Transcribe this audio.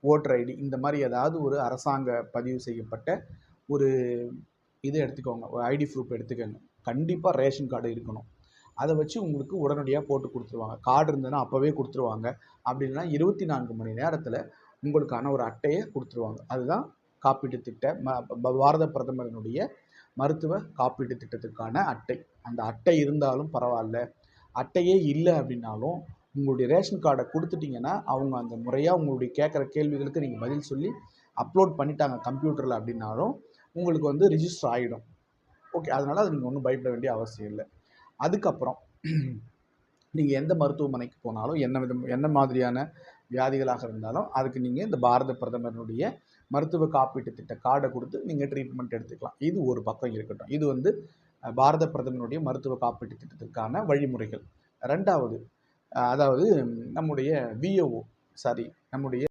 Voter ID இந்த மாதிரி ஏதாவது ஒரு அரசாங்க பதிவு செய்யப்பட்ட ஒரு இது எடுத்துக்கோங்க, ஒரு ஐடி ப்ரூஃப் எடுத்துக்கோங்க. கண்டிப்பாக ரேஷன் கார்டு இருக்கணும். அதை வச்சு உங்களுக்கு உடனடியாக போட்டு கொடுத்துருவாங்க. கார்டு இருந்ததுன்னா அப்போவே கொடுத்துருவாங்க. அப்படி இல்லைன்னா 24 மணி நேரத்தில் உங்களுக்கான ஒரு அட்டையை கொடுத்துருவாங்க. அதுதான் காப்பீட்டு திட்ட பாரத பிரதமரினுடைய மருத்துவ காப்பீட்டு திட்டத்துக்கான அட்டை. அந்த அட்டை இருந்தாலும் பரவாயில்ல, அட்டையே இல்லை அப்படின்னாலும் உங்களுடைய ரேஷன் கார்டை கொடுத்துட்டிங்கன்னா அவங்க அந்த முறையாக உங்களுடைய கேட்குற கேள்விகளுக்கு நீங்கள் பதில் சொல்லி அப்லோட் பண்ணிட்டாங்க கம்ப்யூட்டரில் அப்படின்னாலும் உங்களுக்கு வந்து ரிஜிஸ்டர் ஆகிடும். ஓகே, அதனால் அது நீங்கள் ஒன்றும் பயப்பட வேண்டிய அவசியம் இல்லை. அதுக்கப்புறம் நீங்கள் எந்த மருத்துவமனைக்கு போனாலும் என்ன மாதிரியான வியாதிகளாக இருந்தாலும் அதுக்கு நீங்கள் இந்த பாரத பிரதமருடைய மருத்துவ காப்பீட்டு திட்ட கார்டை கொடுத்து நீங்கள் ட்ரீட்மெண்ட் எடுத்துக்கலாம். இது ஒரு பக்கம் இருக்கட்டும். இது வந்து பாரத பிரதமருடைய மருத்துவ காப்பீட்டு திட்டத்திற்கான வழிமுறைகள். ரெண்டாவது, அதாவது நம்முடைய விஓஓ நம்முடைய